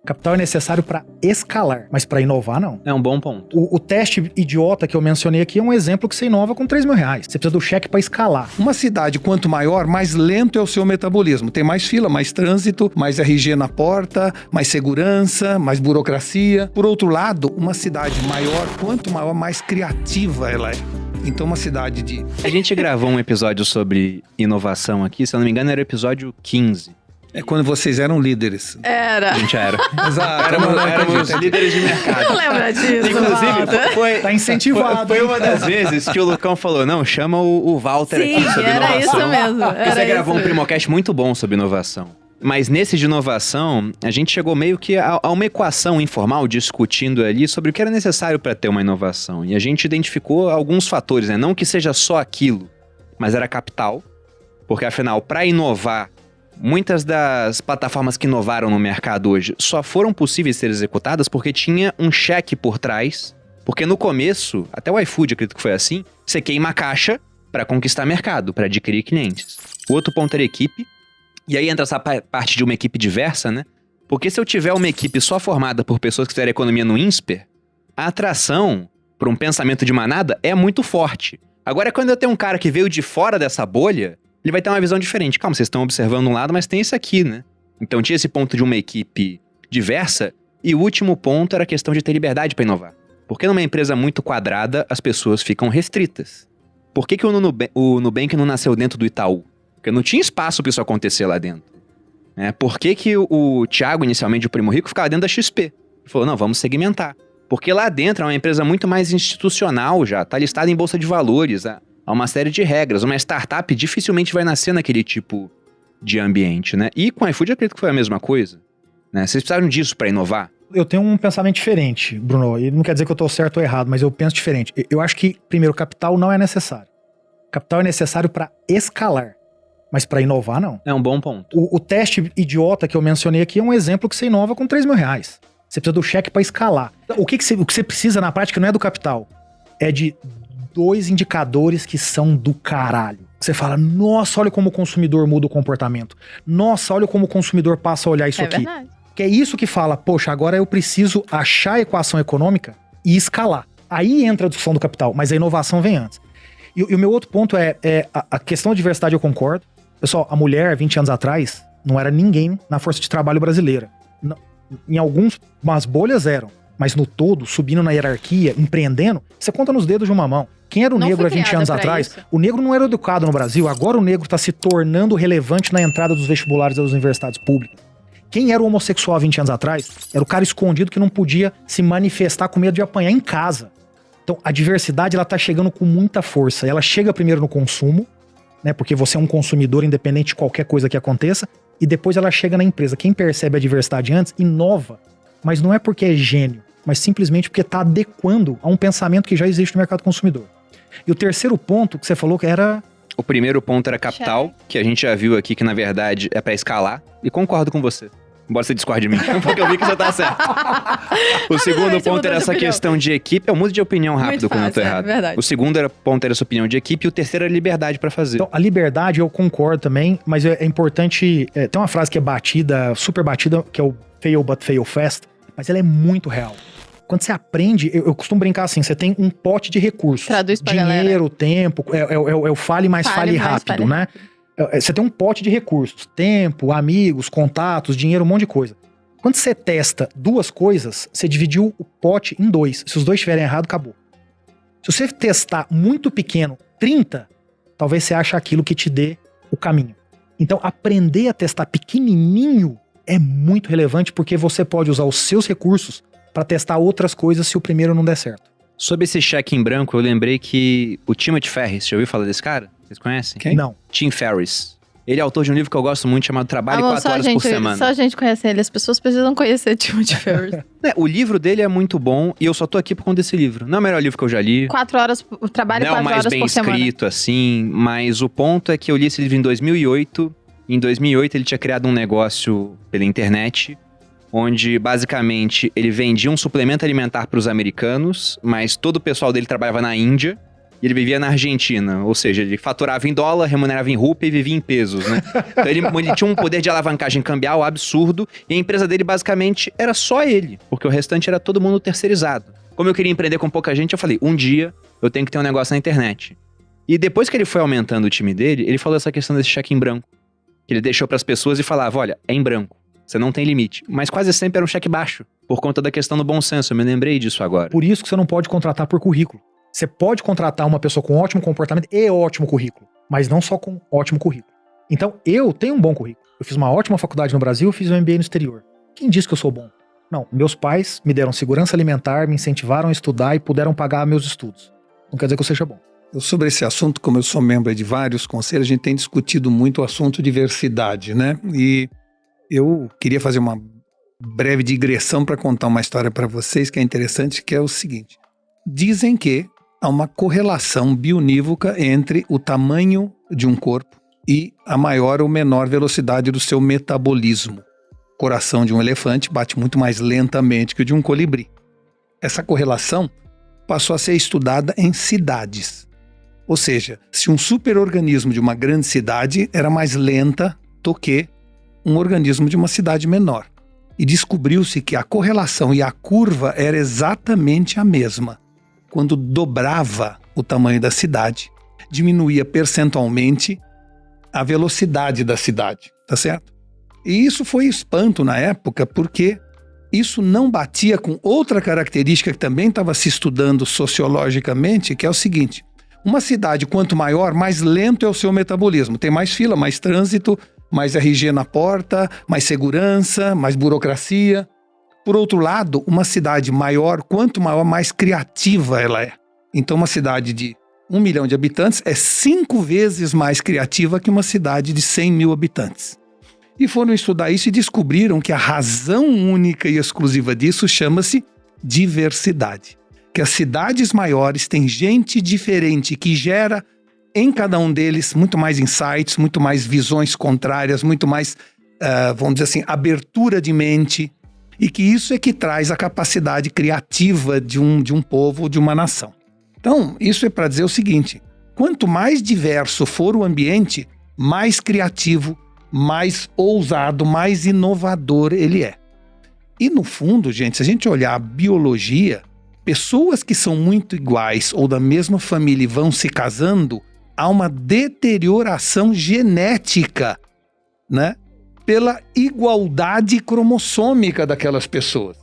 Capital é necessário para escalar, mas para inovar, não. É um bom ponto. O teste idiota que eu mencionei aqui é um exemplo que você inova com R$3.000. Você precisa do cheque para escalar. Uma cidade, quanto maior, mais lento é o seu metabolismo. Tem mais fila, mais trânsito, mais RG na porta, mais segurança, mais burocracia. Por outro lado, uma cidade maior, quanto maior, mais criativa ela é. Então, uma cidade de... A gente gravou um episódio sobre inovação aqui, se eu não me engano, era o episódio 15. É quando vocês eram líderes. Era. A gente era. Exato. Éramos líderes de mercado. Não lembra disso, Inclusive, Walter? Tá incentivado. Foi uma das vezes que o Lucão falou, não, chama o Walter Sim, aqui sobre era inovação. isso mesmo. Porque você gravou um Primocast muito bom sobre inovação. Mas nesse de inovação, a gente chegou meio que a uma equação informal, discutindo ali sobre o que era necessário para ter uma inovação. E a gente identificou alguns fatores, né? Não que seja só aquilo, mas era capital. Porque afinal, para inovar, muitas das plataformas que inovaram no mercado hoje só foram possíveis ser executadas porque tinha um cheque por trás. Porque no começo, até o iFood acredito que foi assim, você queima a caixa para conquistar mercado, para adquirir clientes. O outro ponto era equipe. E aí entra essa parte de uma equipe diversa, né? Porque se eu tiver uma equipe só formada por pessoas que fizeram economia no INSPER, a atração para um pensamento de manada é muito forte. Agora, quando eu tenho um cara que veio de fora dessa bolha, ele vai ter uma visão diferente. Calma, vocês estão observando um lado, mas tem esse aqui, né? Então tinha esse ponto de uma equipe diversa. E o último ponto era a questão de ter liberdade para inovar. Porque numa empresa muito quadrada, as pessoas ficam restritas. Por que o Nubank não nasceu dentro do Itaú? Porque não tinha espaço para isso acontecer lá dentro. Por que o Thiago, inicialmente, o Primo Rico, ficava dentro da XP? Ele falou, não, vamos segmentar. Porque lá dentro é uma empresa muito mais institucional já, está listada em bolsa de valores, há uma série de regras. Uma startup dificilmente vai nascer naquele tipo de ambiente, né? E com o iFood eu acredito que foi a mesma coisa. Né? Vocês precisaram disso para inovar? Eu tenho um pensamento diferente, Bruno. E não quer dizer que eu estou certo ou errado, mas eu penso diferente. Eu acho que, primeiro, capital não é necessário. Capital é necessário para escalar. Mas para inovar, não. É um bom ponto. O teste idiota que eu mencionei aqui é um exemplo que você inova com R$3.000. Você precisa do cheque para escalar. O que você precisa na prática não é do capital. É de 2 indicadores que são do caralho. Você fala, nossa, olha como o consumidor muda o comportamento. Nossa, olha como o consumidor passa a olhar isso aqui. Verdade. Que é isso que fala, poxa, agora eu preciso achar a equação econômica e escalar. Aí entra a discussão do capital, mas a inovação vem antes. E o meu outro ponto é a questão da diversidade eu concordo. Pessoal, a mulher, 20 anos atrás, não era ninguém na força de trabalho brasileira. Em algumas bolhas eram, mas no todo, subindo na hierarquia, empreendendo, você conta nos dedos de uma mão. Quem era o negro há 20 anos atrás? Isso. O negro não era educado no Brasil, agora o negro está se tornando relevante na entrada dos vestibulares das universidades públicas. Quem era o homossexual há 20 anos atrás? Era o cara escondido que não podia se manifestar com medo de apanhar em casa. Então, a diversidade, ela tá chegando com muita força. Ela chega primeiro no consumo, né, porque você é um consumidor independente de qualquer coisa que aconteça, e depois ela chega na empresa. Quem percebe a diversidade antes, inova, mas não é porque é gênio, mas simplesmente porque está adequando a um pensamento que já existe no mercado consumidor. E o terceiro ponto que você falou que era... O primeiro ponto era capital, que a gente já viu aqui que na verdade é para escalar, e concordo com você. Embora você discorde de mim, porque eu vi que você tá certo. O segundo ponto era essa questão de equipe. Eu mudo de opinião rápido quando eu tô errado. Verdade. O segundo ponto era essa opinião de equipe e o terceiro era liberdade pra fazer. Então, a liberdade eu concordo também, mas é importante... tem uma frase que é batida, super batida, que é o fail but fail fast, mas ela é muito real. Quando você aprende, eu costumo brincar assim, você tem um pote de recursos. Traduz pra dinheiro, galera. Tempo, é o fale mais fale rápido, né? Você tem um pote de recursos, tempo, amigos, contatos, dinheiro, um monte de coisa. Quando você testa 2 coisas, você dividiu o pote em 2. Se os 2 estiverem errado, acabou. Se você testar muito pequeno, 30, talvez você ache aquilo que te dê o caminho. Então, aprender a testar pequenininho é muito relevante porque você pode usar os seus recursos para testar outras coisas se o primeiro não der certo. Sobre esse cheque em branco, eu lembrei que o Timothy Ferriss, já ouviu falar desse cara? Vocês conhecem? Quem? Não. Tim Ferriss. Ele é autor de um livro que eu gosto muito, chamado Trabalho 4 Horas por Semana. Só a gente conhece ele, as pessoas precisam conhecer Timothy Ferriss. O livro dele é muito bom e eu só tô aqui por conta desse livro. Não é o melhor livro que eu já li. 4 horas, o trabalho 4 horas por semana. Não é o mais bem escrito, assim, mas o ponto é que eu li esse livro em 2008. Em 2008 ele tinha criado um negócio pela internet, onde basicamente ele vendia um suplemento alimentar para os americanos, mas todo o pessoal dele trabalhava na Índia. e ele vivia na Argentina. Ou seja, ele faturava em dólar, remunerava em rúpia e vivia em pesos, né? Então ele tinha um poder de alavancagem cambial absurdo e a empresa dele basicamente era só ele, porque o restante era todo mundo terceirizado. Como eu queria empreender com pouca gente, eu falei, um dia eu tenho que ter um negócio na internet. E depois que ele foi aumentando o time dele, ele falou essa questão desse cheque em branco. Que ele deixou para as pessoas e falava, olha, é em branco, você não tem limite. Mas quase sempre era um cheque baixo, por conta da questão do bom senso, eu me lembrei disso agora. Por isso que você não pode contratar por currículo. Você pode contratar uma pessoa com ótimo comportamento e ótimo currículo, mas não só com ótimo currículo. Então, eu tenho um bom currículo. Eu fiz uma ótima faculdade no Brasil, eu fiz um MBA no exterior. Quem disse que eu sou bom? Não, meus pais me deram segurança alimentar, me incentivaram a estudar e puderam pagar meus estudos. Não quer dizer que eu seja bom. Sobre esse assunto, como eu sou membro de vários conselhos, a gente tem discutido muito o assunto diversidade, né? E eu queria fazer uma breve digressão para contar uma história para vocês que é interessante, que é o seguinte. Dizem que há uma correlação bionívoca entre o tamanho de um corpo e a maior ou menor velocidade do seu metabolismo. O coração de um elefante bate muito mais lentamente que o de um colibri. Essa correlação passou a ser estudada em cidades. Ou seja, se um superorganismo de uma grande cidade era mais lenta do que um organismo de uma cidade menor. E descobriu-se que a correlação e a curva era exatamente a mesma. Quando dobrava o tamanho da cidade, diminuía percentualmente a velocidade da cidade, tá certo? E isso foi espanto na época, porque isso não batia com outra característica que também estava se estudando sociologicamente, que é o seguinte: uma cidade, quanto maior, mais lento é o seu metabolismo. Tem mais fila, mais trânsito, mais RG na porta, mais segurança, mais burocracia. Por outro lado, uma cidade maior, quanto maior, mais criativa ela é. Então, uma cidade de 1 milhão de habitantes é 5 vezes mais criativa que uma cidade de 100 mil habitantes. E foram estudar isso e descobriram que a razão única e exclusiva disso chama-se diversidade. Que as cidades maiores têm gente diferente que gera em cada um deles muito mais insights, muito mais visões contrárias, muito mais, vamos dizer assim, abertura de mente, e que isso é que traz a capacidade criativa de um povo, de uma nação. Então, isso é para dizer o seguinte: quanto mais diverso for o ambiente, mais criativo, mais ousado, mais inovador ele é. E no fundo, gente, se a gente olhar a biologia, pessoas que são muito iguais ou da mesma família e vão se casando, há uma deterioração genética, né? Pela igualdade cromossômica daquelas pessoas.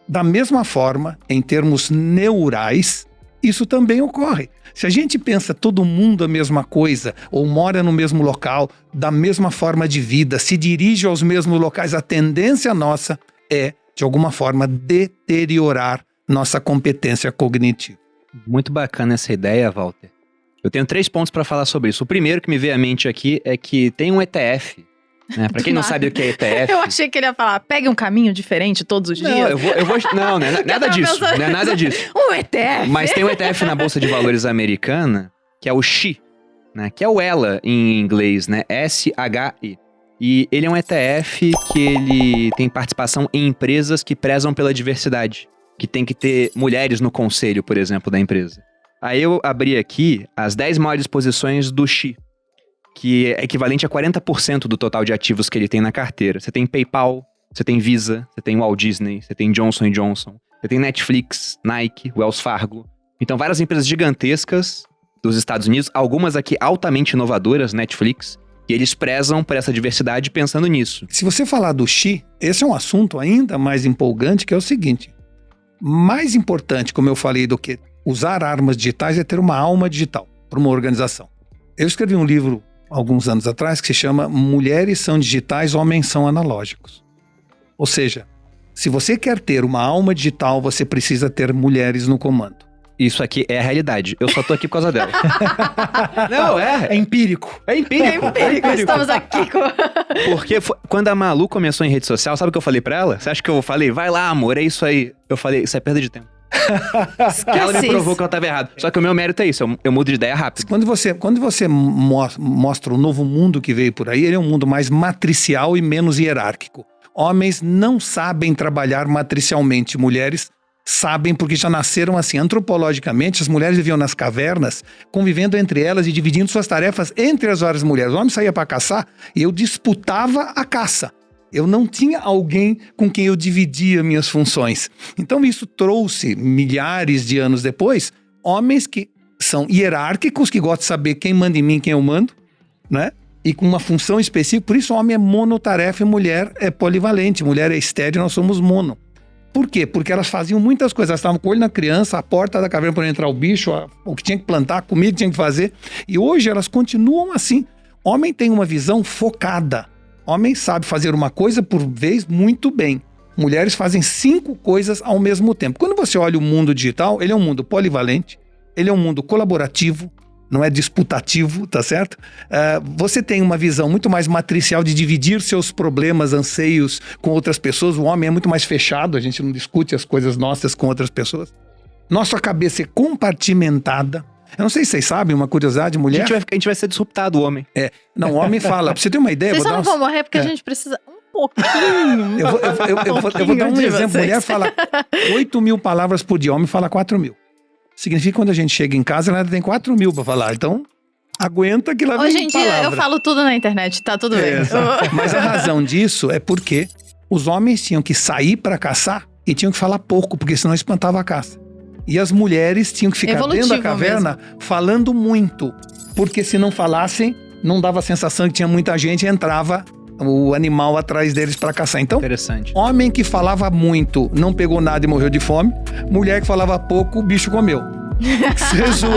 Da mesma forma, em termos neurais, isso também ocorre. Se a gente pensa todo mundo a mesma coisa, ou mora no mesmo local, da mesma forma de vida, se dirige aos mesmos locais, a tendência nossa é, de alguma forma, deteriorar nossa competência cognitiva. Muito bacana essa ideia, Walter. Eu tenho 3 pontos para falar sobre isso. O primeiro que me veio à mente aqui é que tem um ETF. Né? Para quem não sabe o que é ETF... Eu achei que ele ia falar, pegue um caminho diferente todos os dias. Não, não é nada disso. Não é nada disso. Um ETF? Mas tem um ETF na Bolsa de Valores americana, que é o SHI, né? Que é o ELA em inglês, né? SHI. E ele é um ETF que ele tem participação em empresas que prezam pela diversidade. Que tem que ter mulheres no conselho, por exemplo, da empresa. Aí eu abri aqui as 10 maiores posições do SHI, que é equivalente a 40% do total de ativos que ele tem na carteira. Você tem PayPal, você tem Visa, você tem Walt Disney, você tem Johnson & Johnson, você tem Netflix, Nike, Wells Fargo. Então, várias empresas gigantescas dos Estados Unidos, algumas aqui altamente inovadoras, Netflix, e eles prezam por essa diversidade pensando nisso. Se você falar do SHI, esse é um assunto ainda mais empolgante, que é o seguinte: mais importante, como eu falei, do que usar armas digitais é ter uma alma digital para uma organização. Eu escrevi um livro alguns anos atrás que se chama Mulheres são digitais, homens são analógicos. Ou seja, se você quer ter uma alma digital, você precisa ter mulheres no comando. Isso aqui é a realidade. Eu só tô aqui por causa dela. Não, É empírico. É empírico. Estamos aqui com... Porque quando a Malu começou em rede social, sabe o que eu falei pra ela? Você acha que eu falei, vai lá, amor, é isso aí. Eu falei, isso é perda de tempo. Ela me provou que eu tava errado. Só que o meu mérito é isso, eu mudo de ideia rápido. Quando você mostra o novo mundo que veio por aí, ele é um mundo mais matricial e menos hierárquico. Homens não sabem trabalhar matricialmente, mulheres sabem, porque já nasceram assim. Antropologicamente, as mulheres viviam nas cavernas, convivendo entre elas e dividindo suas tarefas entre as várias mulheres. O homem saía para caçar e eu disputava a caça. Eu não tinha alguém com quem eu dividia minhas funções. Então isso trouxe, milhares de anos depois, homens que são hierárquicos, que gostam de saber quem manda em mim, quem eu mando, né? E com uma função específica. Por isso o homem é monotarefa e mulher é polivalente. Mulher é estéril, nós somos mono. Por quê? Porque elas faziam muitas coisas. Elas estavam com o olho na criança, a porta da caverna para entrar o bicho, o que tinha que plantar, a comida que tinha que fazer. E hoje elas continuam assim. Homem tem uma visão focada. Homem sabe fazer uma coisa por vez muito bem. Mulheres fazem 5 coisas ao mesmo tempo. Quando você olha o mundo digital, ele é um mundo polivalente, ele é um mundo colaborativo, não é disputativo, tá certo? Você tem uma visão muito mais matricial de dividir seus problemas, anseios com outras pessoas. O homem é muito mais fechado, a gente não discute as coisas nossas com outras pessoas. Nossa cabeça é compartimentada. Eu não sei se vocês sabem, uma curiosidade, mulher... A gente vai ser disruptado, o homem. Não, o homem fala, pra você ter uma ideia... Vocês só não vão morrer porque a gente precisa um pouquinho. Eu vou dar um exemplo. Mulher fala 8.000 palavras por dia, homem fala 4.000. Significa que quando a gente chega em casa, ela tem 4.000 pra falar. Então, aguenta que lá vem Hoje em dia palavra. eu falo tudo na internet, tá tudo bem. Mas a razão disso é porque os homens tinham que sair pra caçar e tinham que falar pouco, porque senão espantava a caça. E as mulheres tinham que ficar dentro da caverna falando muito, porque se não falassem, não dava a sensação que tinha muita gente e entrava o animal atrás deles para caçar. Então, interessante. Homem que falava muito não pegou nada e morreu de fome. Mulher que falava pouco, o bicho comeu.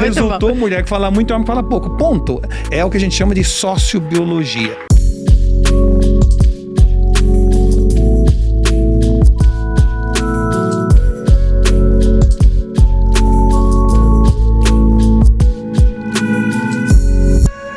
Resultou mulher que fala muito, homem que fala pouco. Ponto. É o que a gente chama de sociobiologia.